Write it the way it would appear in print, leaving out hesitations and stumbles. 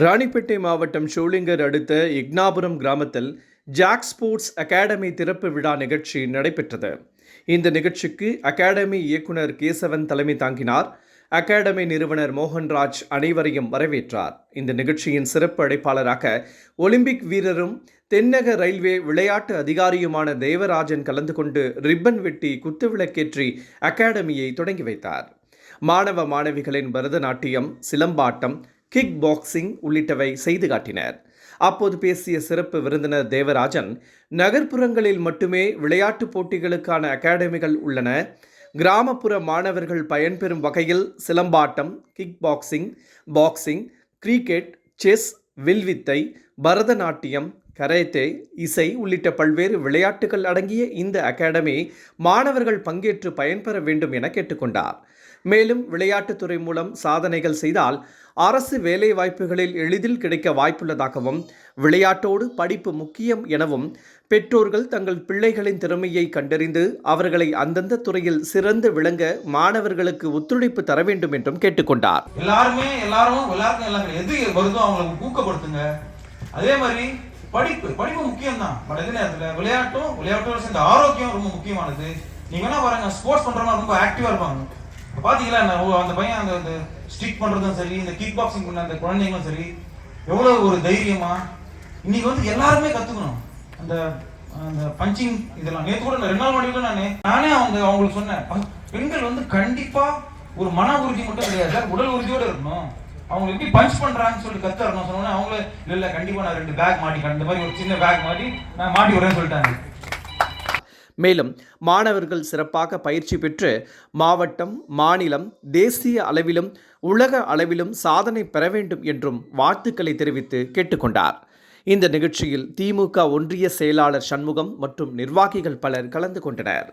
ராணிப்பேட்டை மாவட்டம் ஷோலிங்கர் அடுத்த இக்னாபுரம் கிராமத்தில் ஜாக் ஸ்போர்ட்ஸ் அகாடமி திறப்பு விழா நிகழ்ச்சி நடைபெற்றது. இந்த நிகழ்ச்சிக்கு அகாடமி இயக்குனர் கேசவன் தலைமை தாங்கினார். அகாடமி நிறுவனர் மோகன்ராஜ் அனைவரையும் வரவேற்றார். இந்த நிகழ்ச்சியின் சிறப்பு அழைப்பாளராக ஒலிம்பிக் வீரரும் தென்னக ரயில்வே விளையாட்டு அதிகாரியுமான தேவராஜன் கலந்து கொண்டு ரிப்பன் வெட்டி குத்துவிளக்கேற்றி அகாடமியை தொடங்கி வைத்தார். மாணவ மாணவிகளின் பரதநாட்டியம், சிலம்பாட்டம், கிக் பாக்ஸிங் உள்ளிட்டவை செய்து காட்டினர். அப்போது பேசிய சிறப்பு விருந்தினர் தேவராஜன், நகர்ப்புறங்களில் மட்டுமே விளையாட்டுப் போட்டிகளுக்கான அகாடமிகள் உள்ளன. கிராமப்புற மாணவர்கள் பயன்பெறும் வகையில் silambattam, kick boxing, boxing, cricket, chess, வில்வித்தை, பரதநாட்டியம், கரேத்தே, இசை உள்ளிட்ட பல்வேறு விளையாட்டுகள் அடங்கிய இந்த அகாடமி மாணவர்கள் பங்கேற்று பயன்பெற வேண்டும் என கேட்டுக்கொண்டார். மேலும் விளையாட்டுத்துறை மூலம் சாதனைகள் செய்தால் அரசு வேலைவாய்ப்புகளில் எளிதில் கிடைக்க வாய்ப்புள்ளதாகவும், விளையாட்டோடு படிப்பு முக்கியம் எனவும், பெற்றோர்கள் தங்கள் பிள்ளைகளின் திறமையை கண்டறிந்து அவர்களை அந்தந்த துறையில் சிறந்து விளங்க மாணவர்களுக்கு ஒத்துழைப்பு தர வேண்டும் என்றும் கேட்டுக்கொண்டார். எல்லாருக்கும் எது வருதோ அவங்களுக்கு ஊக்கப்படுத்துங்க. அதே மாதிரி படிப்பு முக்கியம் தான். அதே நேரத்தில் விளையாட்டோட சேர்ந்த ஆரோக்கியம் ரொம்ப முக்கியமானது. நீங்க என்ன பாருங்க, ஸ்போர்ட்ஸ் பண்றவங்க ரொம்ப ஆக்டிவா இருப்பாங்க. பாத்தீங்களா, அந்த பையன் அந்த ஸ்டிக் பண்றதும் சரி, இந்த கிக் பாக்ஸிங் பண்ண அந்த குழந்தைங்களும் சரி, எவ்வளவு ஒரு தைரியமா இன்னைக்கு எல்லாருமே கத்துக்கணும். அந்த அந்த பஞ்சிங் இதெல்லாம் நேற்று கூட 2 நாள் முன்னாடி நானே அவங்களுக்கு சொன்னேன், பெண்கள் கண்டிப்பா ஒரு மன உறுதி மட்டும் கிடையாது, உடல் உறுதியோட இருக்கணும். அவங்க எப்படி பஞ்ச் பண்றாங்கன்னு சொல்லி கத்துறணும் சொன்னோன்னே அவங்களே இல்ல கண்டிப்பா நான் 2 பேக் மாட்டிக்கிறேன், இந்த மாதிரி ஒரு சின்ன பேக் மாட்டி நான் மாட்டி வரேன்னு சொல்லிட்டாங்க. மேலும் மாணவர்கள் சிறப்பாக பயிற்சி பெற்று மாவட்டம், மாநிலம், தேசிய அளவிலும் உலக அளவிலும் சாதனை பெற வேண்டும் என்றும் வாழ்த்துக்களை தெரிவித்து கேட்டுக்கொண்டார். இந்த நிகழ்ச்சியில் திமுக ஒன்றிய செயலாளர் சண்முகம் மற்றும் நிர்வாகிகள் பலர் கலந்து கொண்டனர்.